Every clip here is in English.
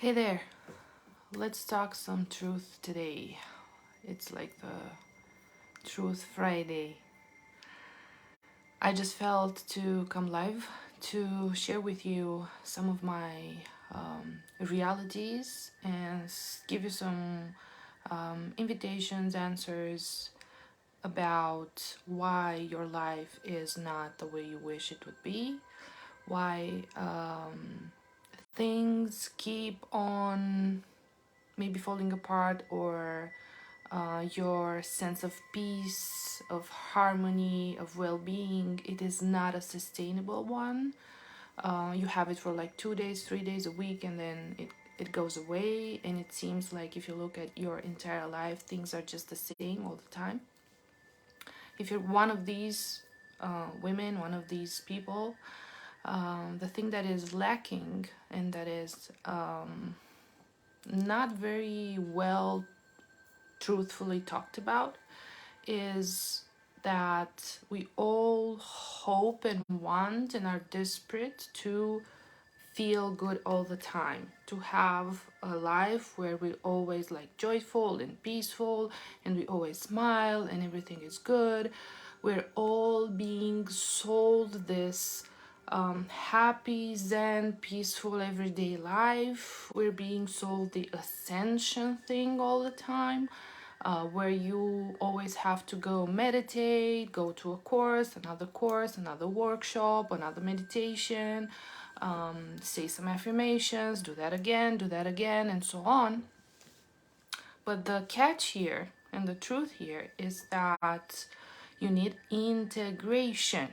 Hey there, let's talk some truth today. It's like the Truth Friday. I just felt to come live to share with you some of my realities and give you some invitations, answers about why your life is not the way you wish it would be, why things keep on maybe falling apart, or your sense of peace, of harmony, of well-being, it is not a sustainable one. You have it for like 2 days, 3 days, a week, and then it goes away, and it seems like if you look at your entire life, things are just the same all the time. If you're one of these women, one of these people, the thing that is lacking and that is not very well truthfully talked about is that we all hope and want and are desperate to feel good all the time, to have a life where we're always like joyful and peaceful and we always smile and everything is good. We're all being sold this happy, zen, peaceful everyday life. We're being sold the ascension thing all the time, where you always have to go meditate, go to a course, another workshop, another meditation, say some affirmations, do that again, and so on. But the catch here and the truth here is that you need integration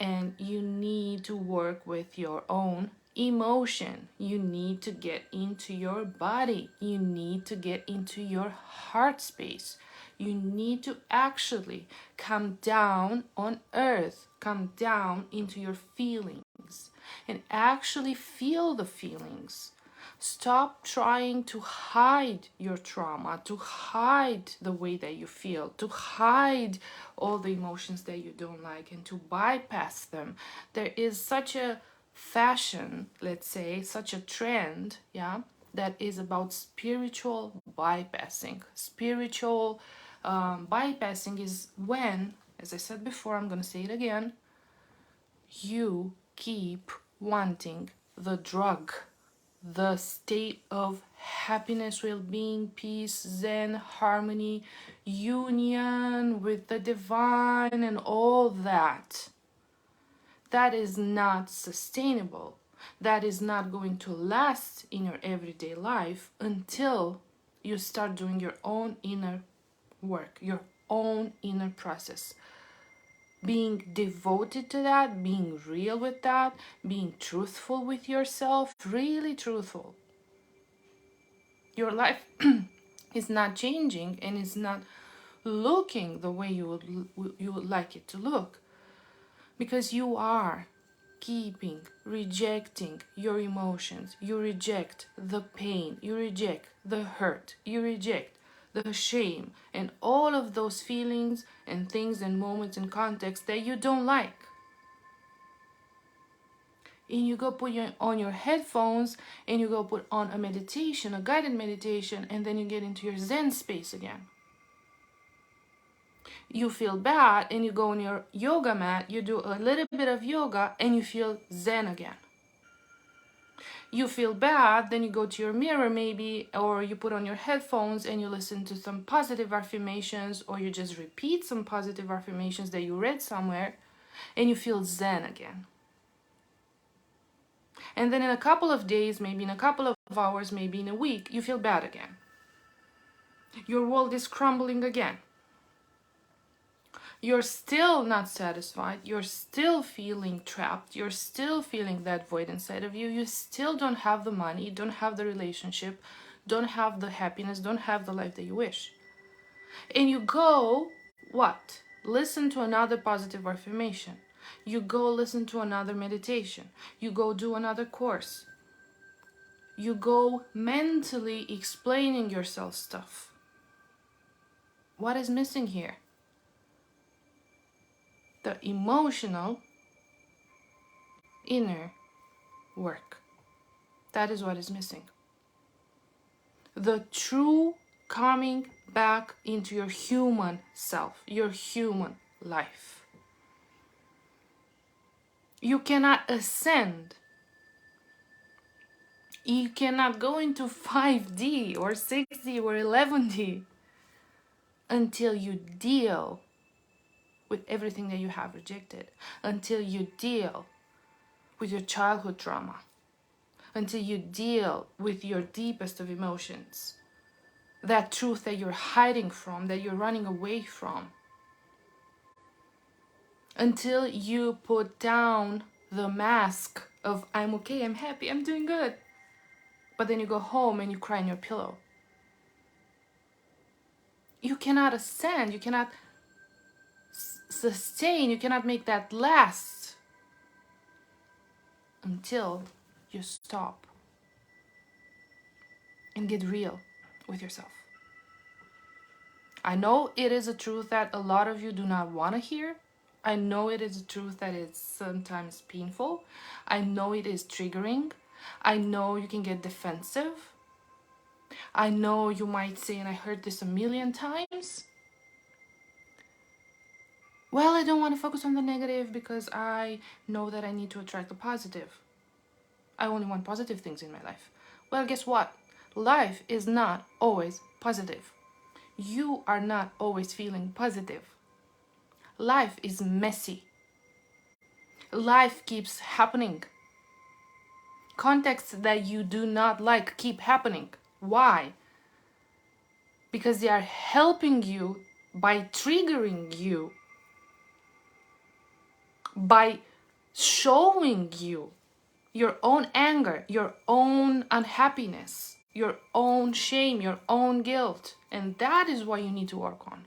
and you need to work with your own emotion. You need to get into your body. You need to get into your heart space. You need to actually come down on earth, come down into your feelings, and actually feel the feelings. Stop trying to hide your trauma, to hide the way that you feel, to hide all the emotions that you don't like, and to bypass them. There is such a fashion, let's say, such a trend, yeah, that is about spiritual bypassing. Spiritual bypassing is when, as I said before, I'm going to say it again, you keep wanting the drug, the state of happiness, well-being, peace, zen, harmony, union with the divine, and all that. That is not sustainable. That is not going to last in your everyday life until you start doing your own inner work, your own inner process. Being devoted to that, being real with that, being truthful with yourself, really truthful. Your life is not changing and it's not looking the way you would like it to look, because you are keeping rejecting your emotions. You reject the pain, you reject the hurt, you reject the shame, and all of those feelings and things and moments and contexts that you don't like. And you go put on your headphones and you go put on a meditation, a guided meditation, and then you get into your zen space again. You feel bad and you go on your yoga mat, you do a little bit of yoga and you feel zen again. You feel bad, then you go to your mirror maybe, or you put on your headphones and you listen to some positive affirmations, or you just repeat some positive affirmations that you read somewhere, and you feel zen again. And then in a couple of days, maybe in a couple of hours, maybe in a week, you feel bad again. Your world is crumbling again. You're still not satisfied. You're still feeling trapped. You're still feeling that void inside of you. You still don't have the money, don't have the relationship, don't have the happiness, don't have the life that you wish. And you go, what? Listen to another positive affirmation. You go listen to another meditation. You go do another course. You go mentally explaining yourself stuff. What is missing here? The emotional inner work. That is what is missing. the true coming back into your human self, your human life. You cannot ascend. You cannot go into 5D or 6D or 11D until you deal with everything that you have rejected, until you deal with your childhood trauma, until you deal with your deepest of emotions, that truth that you're hiding from, that you're running away from, until you put down the mask of I'm okay, I'm happy, I'm doing good, but then you go home and you cry in your pillow. You cannot ascend, you cannot sustain, you cannot make that last until you stop and get real with yourself. I know it is a truth that a lot of you do not want to hear. I know it is a truth that is sometimes painful. I know it is triggering. I know you can get defensive. I know you might say, and I heard this a million times, well, I don't want to focus on the negative because I know that I need to attract the positive. I only want positive things in my life. Well, guess what? Life is not always positive. You are not always feeling positive. Life is messy. Life keeps happening. Contexts that you do not like keep happening. Why? Because they are helping you by triggering you, by showing you your own anger, your own unhappiness, your own shame, your own guilt. And that is what you need to work on.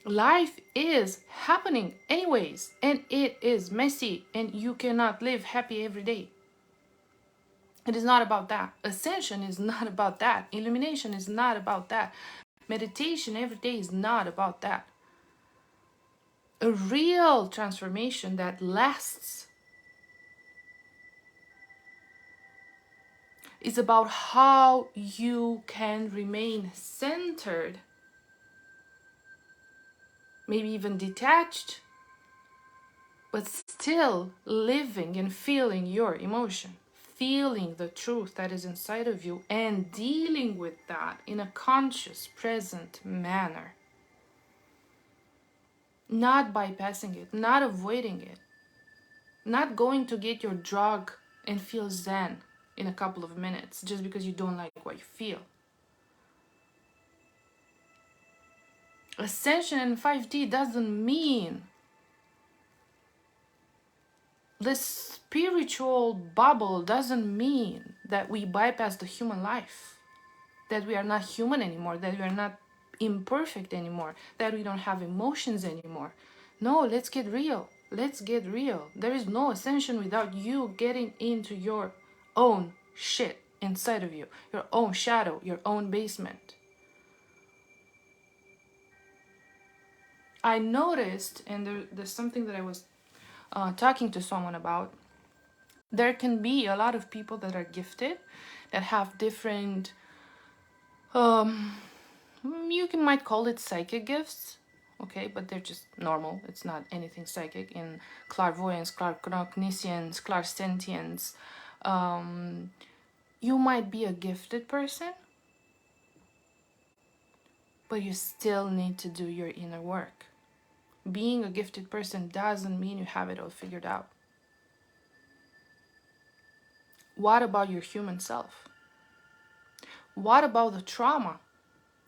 Life is happening anyways, and it is messy, and you cannot live happy every day. It is not about that. Ascension is not about that. Illumination is not about that. Meditation every day is not about that. A real transformation that lasts is about how you can remain centered, maybe even detached, but still living and feeling your emotion, feeling the truth that is inside of you and dealing with that in a conscious, present manner. Not bypassing it, not avoiding it, not going to get your drug and feel zen in a couple of minutes just because you don't like what you feel. Ascension in 5D doesn't mean this spiritual bubble doesn't mean that we bypass the human life, that we are not human anymore, that we are not imperfect anymore, that we don't have emotions anymore. No, let's get real. Let's get real. There is no ascension without you getting into your own shit inside of you, your own shadow, your own basement. I noticed, and there's something that I was talking to someone about, there can be a lot of people that are gifted, that have different, you might call it psychic gifts, okay, but they're just normal. It's not anything psychic. In clairvoyance, claircognizance, clairsentience, you might be a gifted person, but you still need to do your inner work. Being a gifted person doesn't mean you have it all figured out. What about your human self? What about the trauma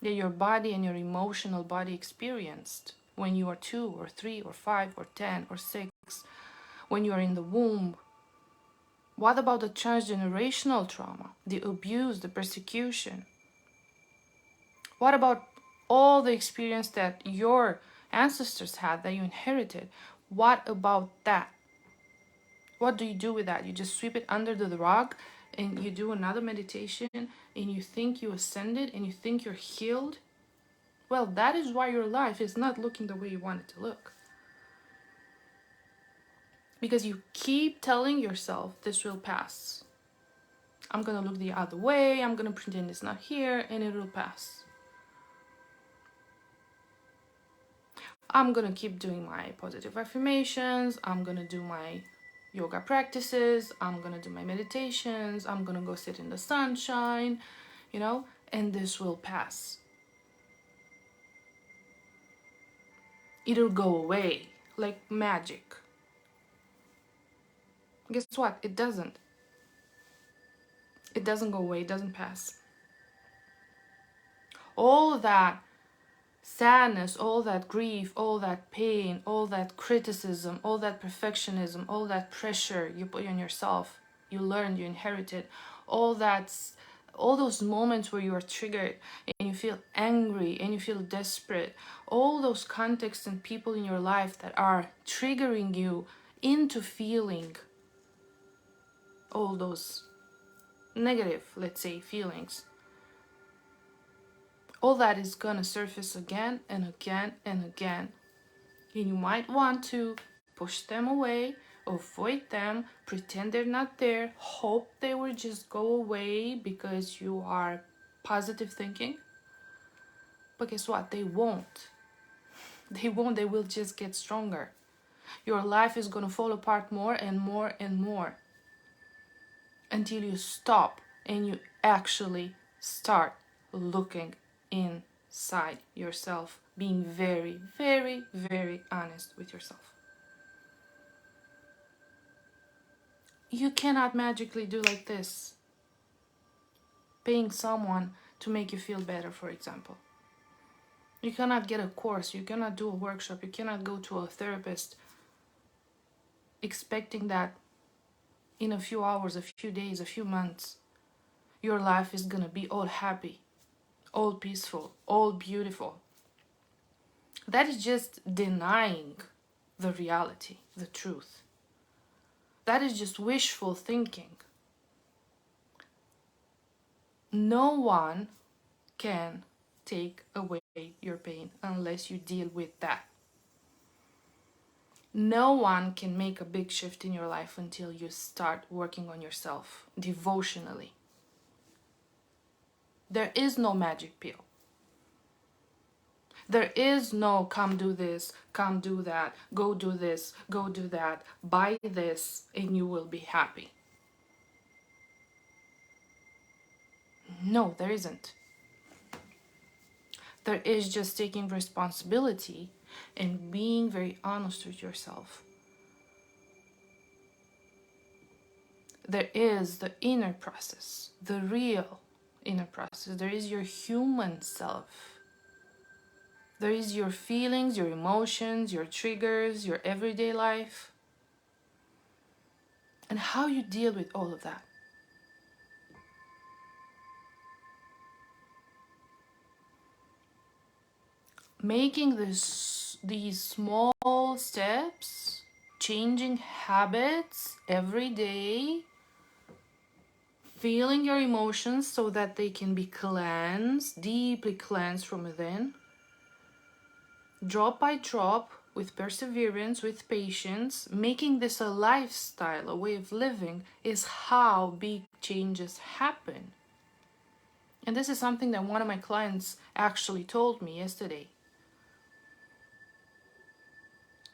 that your body and your emotional body experienced when you are 2 or 3 or 5 or 10 or 6, when you are in the womb? What about the transgenerational trauma, the abuse, the persecution? What about all the experience that your ancestors had, that you inherited? What about that? What do you do with that? You just sweep it under the rug and you do another meditation and you think you ascended and you think you're healed? Well, that is why your life is not looking the way you want it to look. Because you keep telling yourself this will pass. I'm gonna look the other way, I'm gonna pretend it's not here, and it will pass. I'm gonna keep doing my positive affirmations, I'm gonna do my yoga practices, I'm gonna do my meditations, I'm gonna go sit in the sunshine, you know, and this will pass. It'll go away like magic. Guess what? It doesn't. It doesn't go away, it doesn't pass. All that sadness, all that grief, all that pain, all that criticism, all that perfectionism, all that pressure you put on yourself, you learned, you inherited, all those moments where you are triggered and you feel angry and you feel desperate, all those contexts and people in your life that are triggering you into feeling all those negative, let's say, feelings, all that is gonna surface again and again and again. And you might want to push them away, avoid them, pretend they're not there, hope they will just go away because you are positive thinking. But guess what? They won't. They won't. They will just get stronger. Your life is going to fall apart more and more and more until you stop and you actually start looking inside yourself, being very, very, very honest with yourself. You cannot magically do like this, paying someone to make you feel better, for example. You cannot get a course, you cannot do a workshop, you cannot go to a therapist expecting that in a few hours, a few days, a few months, your life is gonna be all happy, all peaceful, all beautiful. That is just denying the reality, the truth. That is just wishful thinking. No one can take away your pain unless you deal with that. No one can make a big shift in your life until you start working on yourself devotionally. There is no magic pill. There is no come do this, come do that, go do this, go do that, buy this, and you will be happy. No, there isn't. There is just taking responsibility and being very honest with yourself. There is the inner process, the real inner process. There is your human self. There is your feelings, your emotions, your triggers, your everyday life, and how you deal with all of that. Making these small steps, changing habits every day, feeling your emotions so that they can be cleansed, deeply cleansed from within, drop by drop, with perseverance, with patience, making this a lifestyle, a way of living, is how big changes happen. And this is something that one of my clients actually told me yesterday.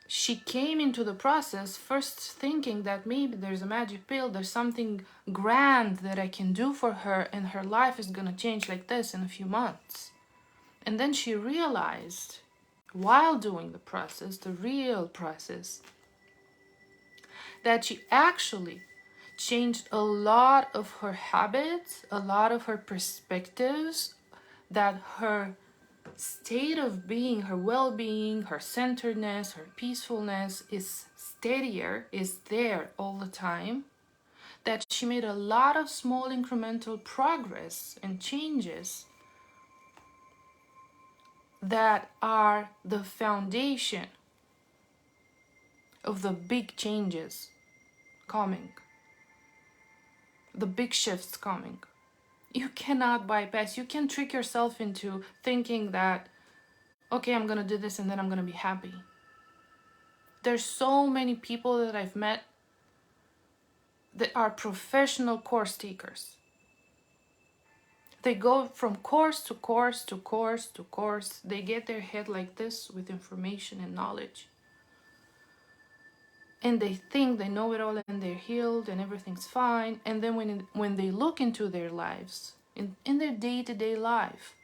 She came into the process first thinking that maybe there's a magic pill, there's something grand that I can do for her, and her life is gonna change like this in a few months. And then she realized, while doing the process, the real process, that she actually changed a lot of her habits, a lot of her perspectives, that her state of being, her well-being, her centeredness, her peacefulness is steadier, is there all the time, that she made a lot of small incremental progress and changes that are the foundation of the big changes coming, the big shifts coming. You cannot bypass, you can trick yourself into thinking that, okay, I'm gonna do this and then I'm gonna be happy. There's so many people that I've met that are professional course takers. They go from course to course to course to course. They get their head like this with information and knowledge. And they think they know it all and they're healed and everything's fine. And then when they look into their lives, in their day-to-day life,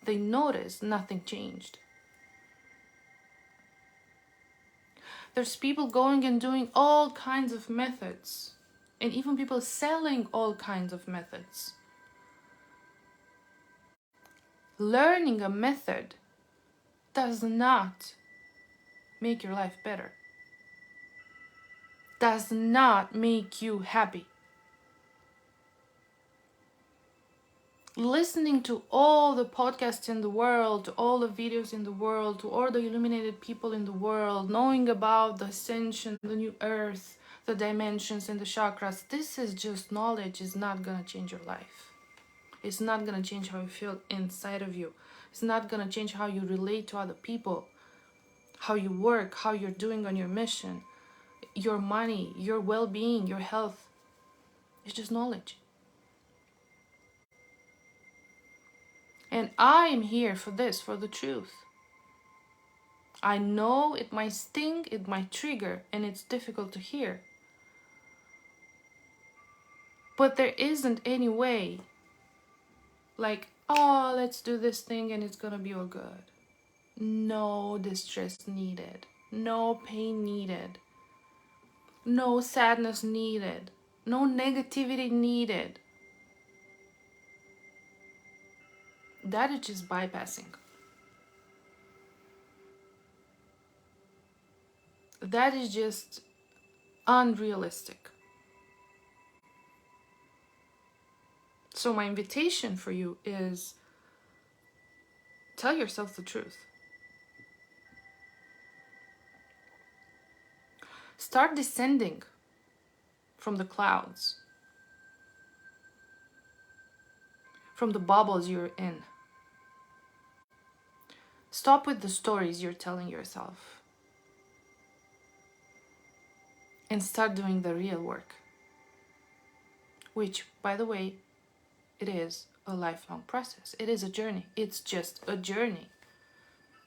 they notice nothing changed. There's people going and doing all kinds of methods, and even people selling all kinds of methods. Learning a method does not make your life better, does not make you happy. Listening to all the podcasts in the world, to all the videos in the world, to all the illuminated people in the world, knowing about the ascension, the new earth, the dimensions and the chakras, this is just knowledge. Is not gonna change your life. It's not gonna change how you feel inside of you. It's not gonna change how you relate to other people, how you work, how you're doing on your mission, your money, your well-being, your health. It's just knowledge. And I am here for this, for the truth. I know it might sting, it might trigger, and it's difficult to hear. But there isn't any way, like, oh, let's do this thing and it's gonna be all good. No distress needed. No pain needed. No sadness needed. No negativity needed. That is just bypassing. That is just unrealistic. So my invitation for you is tell yourself the truth. Start descending from the clouds, from the bubbles you're in. Stop with the stories you're telling yourself and start doing the real work, which, by the way, it is a lifelong process. It is a journey. It's just a journey.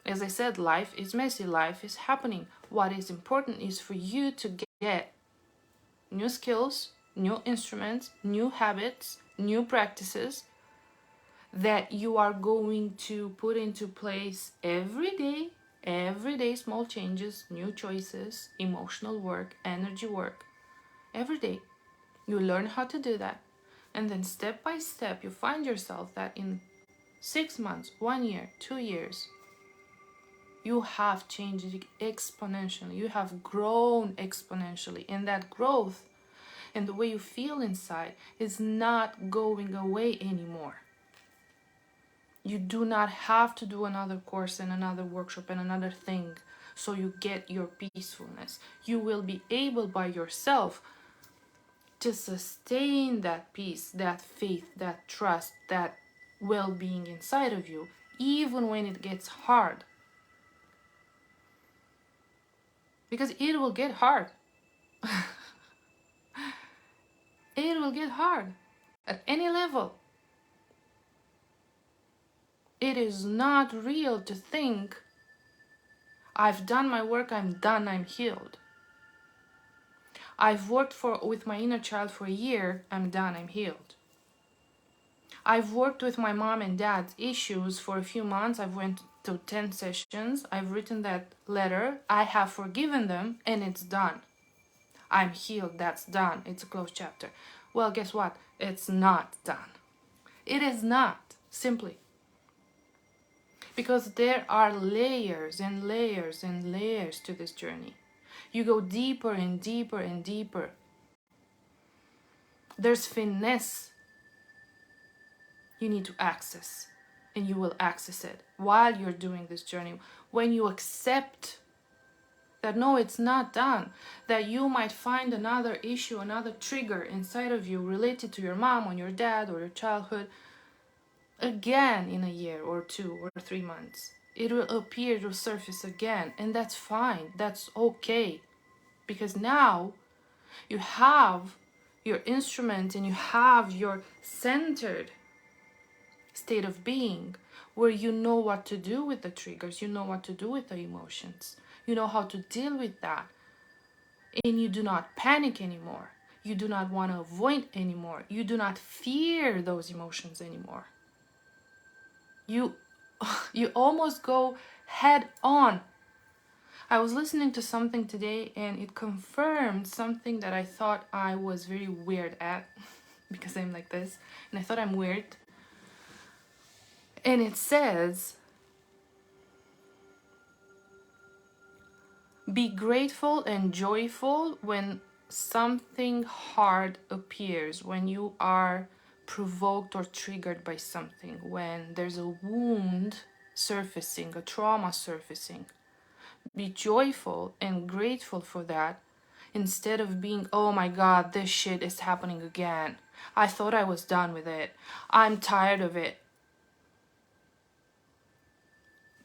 As I said, life is messy. Life is happening. What is important is for you to get new skills, new instruments, new habits, new practices that you are going to put into place every day, small changes, new choices, emotional work, energy work. Every day, you learn how to do that. And then step by step, you find yourself that in 6 months, 1 year, 2 years, you have changed exponentially. You have grown exponentially. And that growth and the way you feel inside is not going away anymore. You do not have to do another course and another workshop and another thing so you get your peacefulness. You will be able by yourself to sustain that peace, that faith, that trust, that well-being inside of you, even when it gets hard. Because it will get hard. It will get hard at any level. It is not real to think, I've done my work, I'm done, I'm healed. I've worked with my inner child for a year, I'm done, I'm healed. I've worked with my mom and dad's issues for a few months, I've went to 10 sessions, I've written that letter, I have forgiven them, and it's done. I'm healed, that's done, it's a closed chapter. Well, guess what? It's not done. It is not, simply. Because there are layers and layers and layers to this journey. You go deeper and deeper and deeper. There's finesse you need to access, and you will access it while you're doing this journey. When you accept that no, it's not done, that you might find another issue, another trigger inside of you related to your mom or your dad or your childhood, again in a year or 2 or 3 months. It will appear to surface again, and that's fine, that's okay. Because now you have your instrument and you have your centered state of being where you know what to do with the triggers, you know what to do with the emotions, you know how to deal with that, and you do not panic anymore. You do not want to avoid anymore. You do not fear those emotions anymore. You you almost go head on. I was listening to something today and it confirmed something that I thought I was very weird at because I'm like this and I thought I'm weird. And it says, be grateful and joyful when something hard appears, when you are provoked or triggered by something, when there's a wound surfacing, a trauma surfacing. Be joyful and grateful for that instead of being, oh my God, this shit is happening again. I thought I was done with it. I'm tired of it.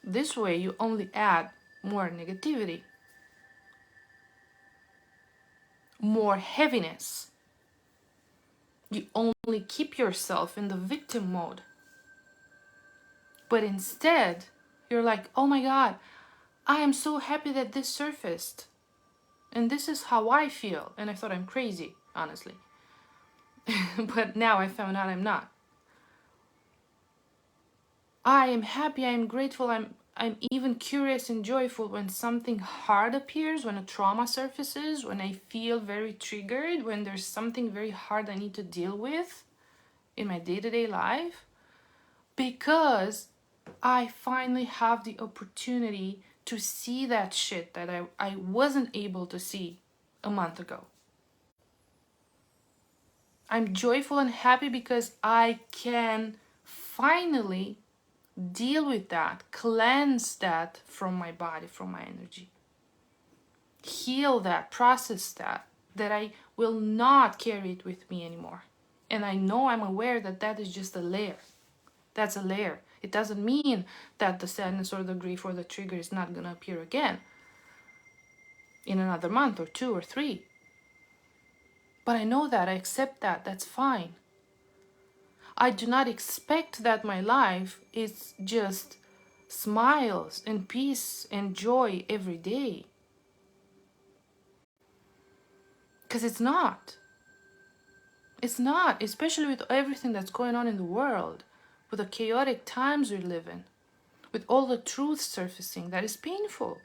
This way, you only add more negativity, more heaviness. You only keep yourself in the victim mode. But instead, you're like, oh my God, I am so happy that this surfaced. And this is how I feel. And I thought I'm crazy, honestly. But now I found out I'm not. I am happy, I am grateful, I'm even curious and joyful when something hard appears, when a trauma surfaces, when I feel very triggered, when there's something very hard I need to deal with in my day-to-day life, because I finally have the opportunity to see that shit that I wasn't able to see a month ago. I'm joyful and happy because I can finally deal with that, cleanse that from my body, from my energy. Heal that, process that I will not carry it with me anymore. And I know, I'm aware that that is just a layer. That's a layer. It doesn't mean that the sadness or the grief or the trigger is not going to appear again in another month or 2 or 3. But I know that, I accept that, that's fine. I do not expect that my life is just smiles and peace and joy every day. Because it's not. It's not, especially with everything that's going on in the world, with the chaotic times we live in, with all the truth surfacing that is painful.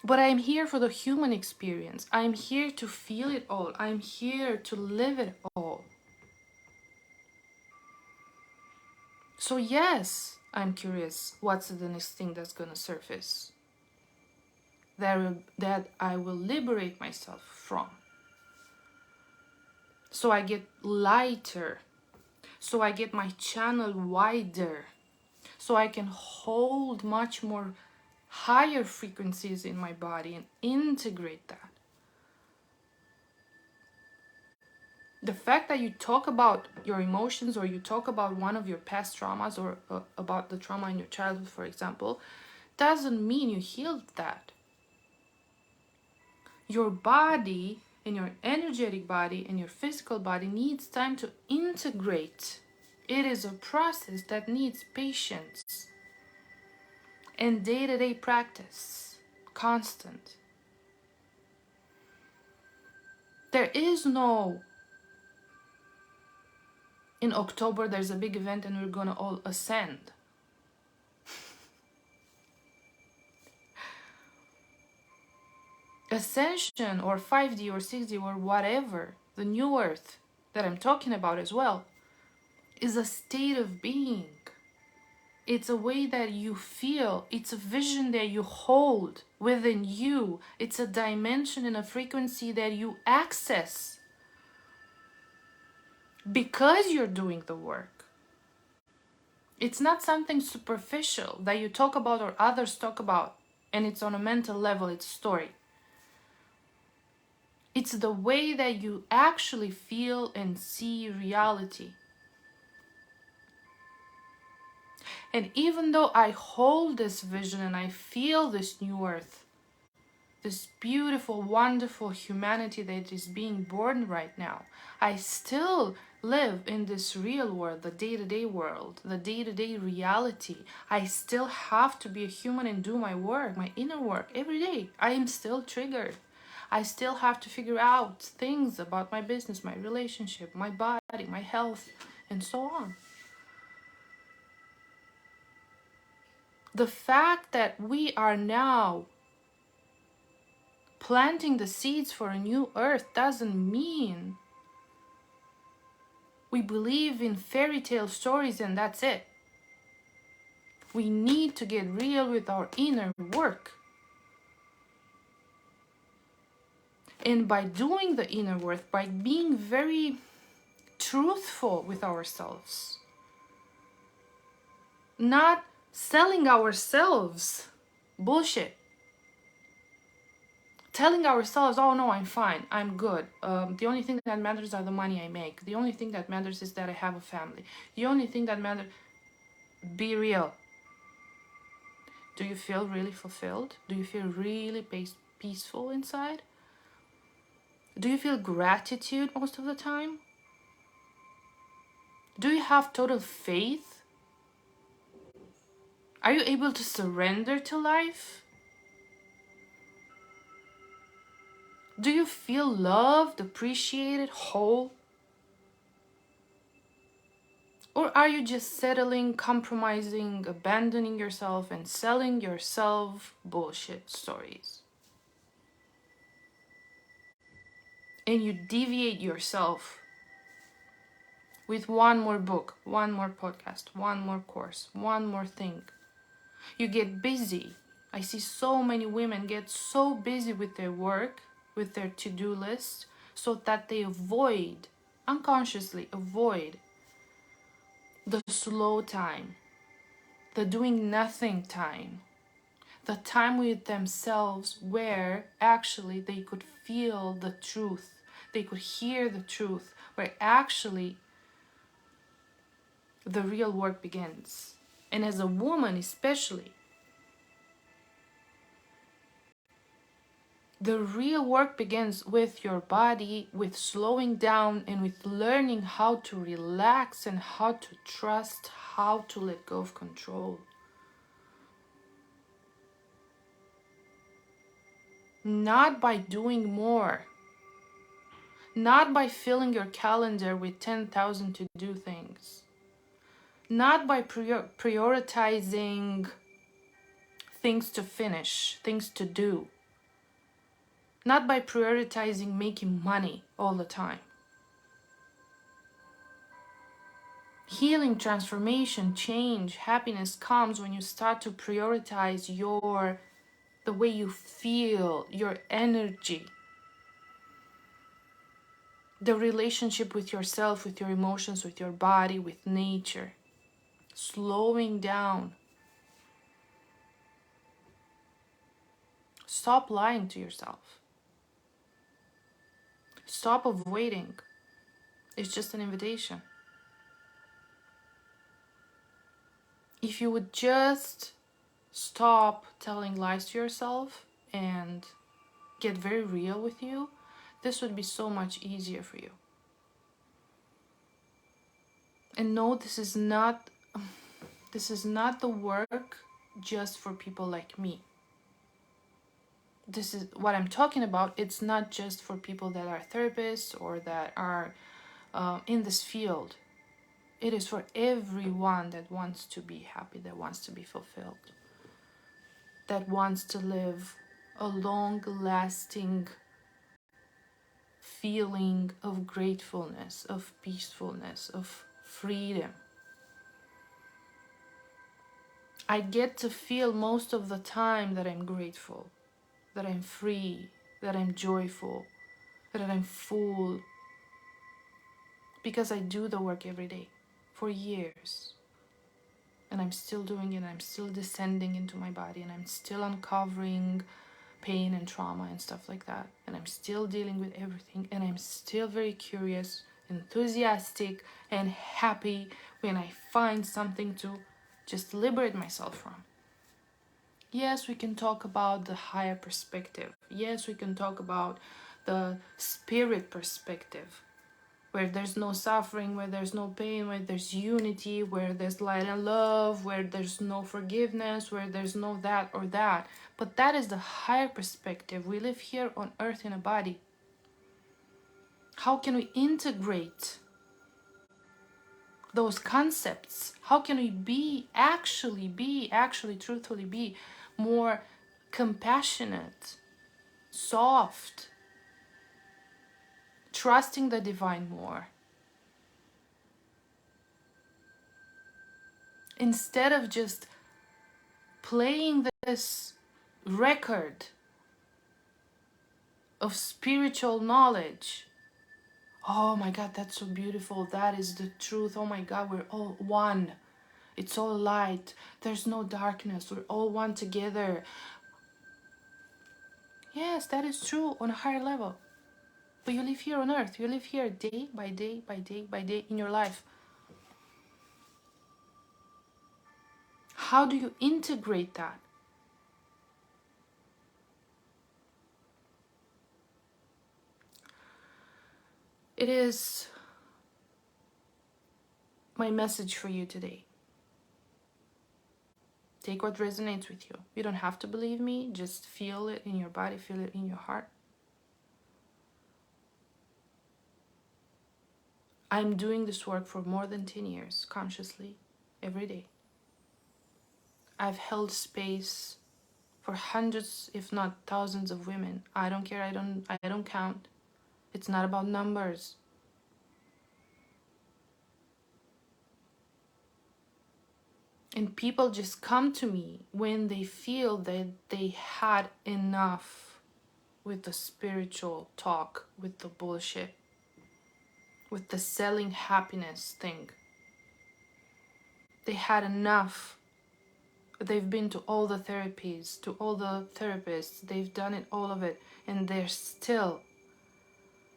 But I'm here for the human experience. I'm here to feel it all. I'm here to live it all. So yes, I'm curious, what's the next thing that's gonna surface that I will liberate myself from, so I get lighter, so I get my channel wider, so I can hold much more higher frequencies in my body and integrate that. The fact that you talk about your emotions, or you talk about one of your past traumas, or about the trauma in your childhood, for example, doesn't mean you healed that. Your body and your energetic body and your physical body needs time to integrate. It is a process that needs patience and day-to-day practice, constant. There is no, in October there's a big event and we're gonna all ascend. Ascension or 5D or 6D or whatever, the new earth that I'm talking about as well, is a state of being. It's a way that you feel. It's a vision that you hold within you. It's a dimension and a frequency that you access because you're doing the work. It's not something superficial that you talk about or others talk about and it's on a mental level, it's a story. It's the way that you actually feel and see reality. And even though I hold this vision and I feel this new earth this beautiful, wonderful humanity that is being born right now. I still live in this real world, the day-to-day world, the day-to-day reality. I still have to be a human and do my work, my inner work every day. I am still triggered. I still have to figure out things about my business, my relationship, my body, my health, and so on. The fact that we are now planting the seeds for a new earth doesn't mean we believe in fairy tale stories and that's it. We need to get real with our inner work. And by doing the inner work, by being very truthful with ourselves, not selling ourselves bullshit, telling ourselves, oh no, I'm fine, I'm good. The only thing that matters are the money I make. The only thing that matters is that I have a family. The only thing that matters, be real. Do you feel really fulfilled? Do you feel really peaceful inside? Do you feel gratitude most of the time? Do you have total faith? Are you able to surrender to life? Do you feel loved, appreciated, whole? Or are you just settling, compromising, abandoning yourself, and selling yourself bullshit stories? And you deviate yourself with one more book, one more podcast, one more course, one more thing. You get busy. I see so many women get so busy with their work, with their to-do list, so that they avoid, unconsciously avoid, the slow time, the doing nothing time, the time with themselves where actually they could feel the truth, they could hear the truth, where actually the real work begins. And as a woman especially, the real work begins with your body, with slowing down and with learning how to relax and how to trust, how to let go of control. Not by doing more, not by filling your calendar with 10,000 to-do things, not by prioritizing things to finish, things to do, not by prioritizing making money all the time. Healing, transformation, change, happiness comes when you start to prioritize the way you feel, your energy, the relationship with yourself, with your emotions, with your body, with nature. Slowing down. Stop lying to yourself. Stop avoiding. It's just an invitation. If you would just stop telling lies to yourself and get very real with you, this would be so much easier for you. And no, this is not the work just for people like me. This is what I'm talking about. It's not just for people that are therapists or that are in this field. It is for everyone that wants to be happy, that wants to be fulfilled, that wants to live a long-lasting feeling of gratefulness, of peacefulness, of freedom. I get to feel most of the time that I'm grateful, that I'm free, that I'm joyful, that I'm full, because I do the work every day for years. And I'm still doing it, I'm still descending into my body, and I'm still uncovering pain and trauma and stuff like that. And I'm still dealing with everything, and I'm still very curious, enthusiastic, and happy when I find something to just liberate myself from. Yes, we can talk about the higher perspective. Yes, we can talk about the spirit perspective, where there's no suffering, where there's no pain, where there's unity, where there's light and love, where there's no forgiveness, where there's no that or that. But that is the higher perspective. We live here on earth in a body. How can we integrate those concepts? How can we truthfully be more compassionate, soft, trusting the divine more, instead of just playing this record of spiritual knowledge? Oh my God, that's so beautiful. That is the truth. Oh my God, we're all one. It's all light. There's no darkness. We're all one together. Yes, that is true on a higher level. But you live here on earth. You live here day by day by day by day in your life. How do you integrate that? It is my message for you today. Take what resonates with you. You don't have to believe me. Just feel it in your body, feel it in your heart. I'm doing this work for more than 10 years, consciously, every day. I've held space for hundreds, if not thousands of women. I don't care, I don't count. It's not about numbers. And people just come to me when they feel that they had enough with the spiritual talk, with the bullshit, with the selling happiness thing. They had enough. They've been to all the therapies, to all the therapists. They've done it, all of it. And they're still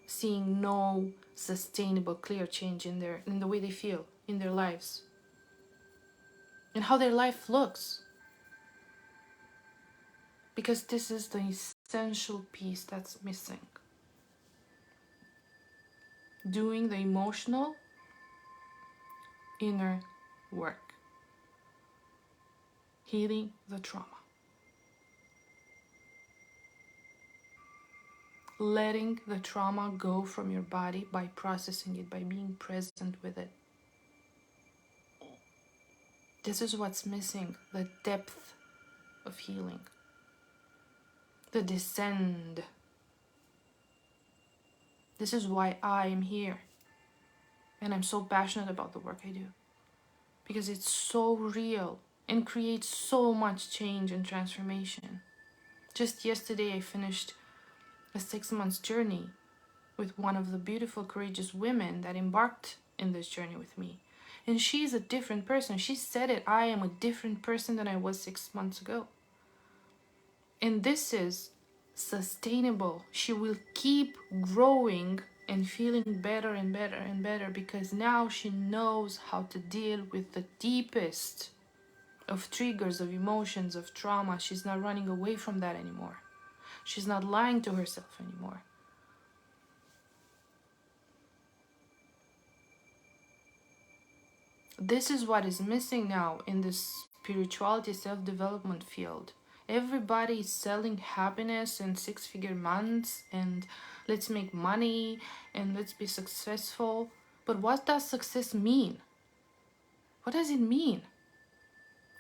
seeing no sustainable, clear change in the way they feel, in their lives. And how their life looks. Because this is the essential piece that's missing. Doing the emotional inner work. Healing the trauma. Letting the trauma go from your body by processing it, by being present with it. This is what's missing, the depth of healing. The descend. This is why I am here. And I'm so passionate about the work I do. Because it's so real and creates so much change and transformation. Just yesterday I finished a 6-month journey with one of the beautiful, courageous women that embarked in this journey with me. And she's a different person. She said it, I am a different person than I was 6 months ago. And this is sustainable. She will keep growing and feeling better and better and better because now she knows how to deal with the deepest of triggers, of emotions, of trauma. She's not running away from that anymore. She's not lying to herself anymore. This is what is missing now in this spirituality self-development field. Everybody is selling happiness and 6-figure months and let's make money and let's be successful. But what does success mean? What does it mean?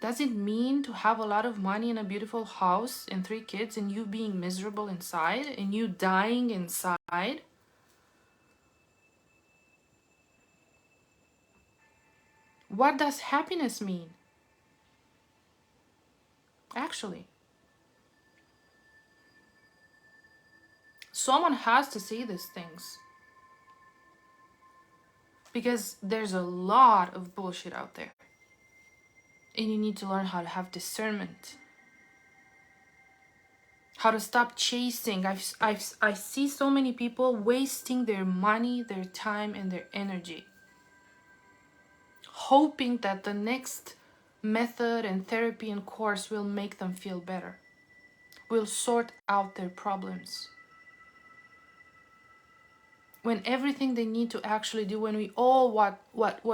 Does it mean to have a lot of money and a beautiful house and 3 kids and you being miserable inside and you dying inside? What does happiness mean? Actually, someone has to say these things. Because there's a lot of bullshit out there. And you need to learn how to have discernment. How to stop chasing. I see so many people wasting their money, their time, and their energy. Hoping that the next method and therapy and course will make them feel better, will sort out their problems. When everything they need to actually do, when we all what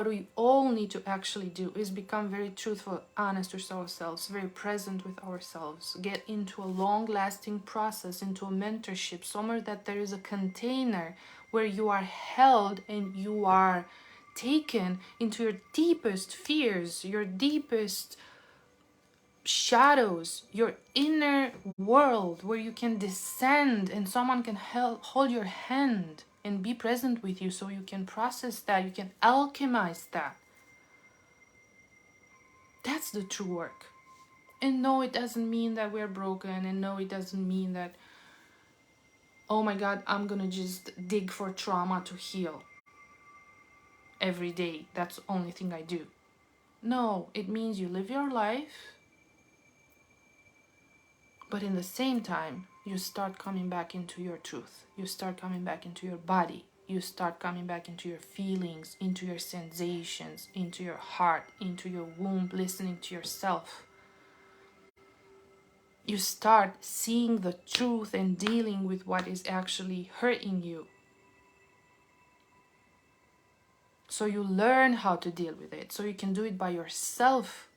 we all need to actually do is become very truthful, honest with ourselves, very present with ourselves, get into a long-lasting process, into a mentorship, somewhere that there is a container where you are held and you are taken into your deepest fears, your deepest shadows, your inner world, where you can descend and someone can hold your hand and be present with you so you can process that, you can alchemize that. That's the true work. And no, it doesn't mean that we're broken, and no, it doesn't mean that, oh my God, I'm gonna just dig for trauma to heal every day. That's the only thing I do. No, it means you live your life, but in the same time, you start coming back into your truth. You start coming back into your body. You start coming back into your feelings, into your sensations, into your heart, into your womb, listening to yourself. You start seeing the truth and dealing with what is actually hurting you. So you learn how to deal with it, so you can do it by yourself.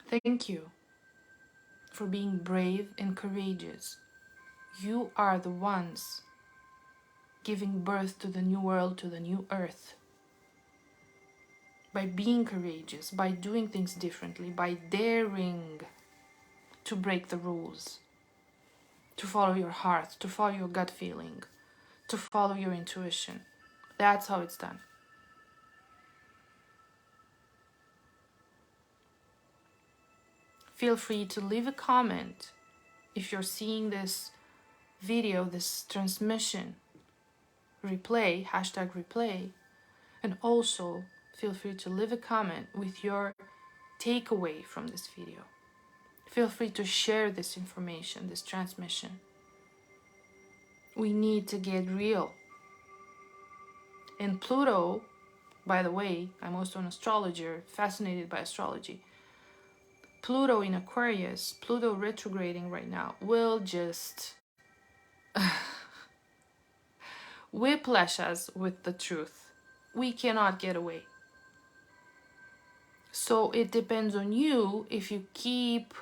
Thank you for being brave and courageous. You are the ones giving birth to the new world, to the new earth. By being courageous, by doing things differently, by daring to break the rules, to follow your heart, to follow your gut feeling, to follow your intuition. That's how it's done. Feel free to leave a comment if you're seeing this video, this transmission, replay, #replay, and also feel free to leave a comment with your takeaway from this video. Feel free to share this information, this transmission. We need to get real. And Pluto, by the way, I'm also an astrologer, fascinated by astrology. Pluto in Aquarius, Pluto retrograding right now, will just whiplash us with the truth. We cannot get away. So it depends on you if you keep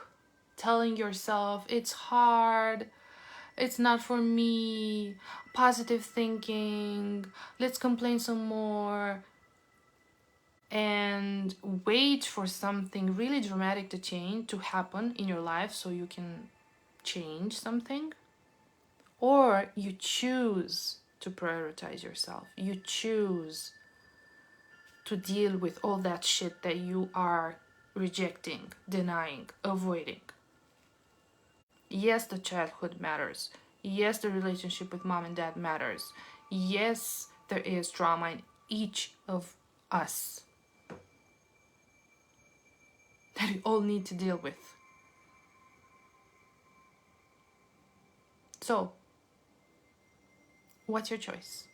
telling yourself it's hard, it's not for me, positive thinking, let's complain some more, and wait for something really dramatic to happen in your life so you can change something. Or you choose to prioritize yourself. You choose to deal with all that shit that you are rejecting, denying, avoiding. Yes, the childhood matters. Yes, the relationship with mom and dad matters. Yes, there is trauma in each of us that we all need to deal with. So, what's your choice?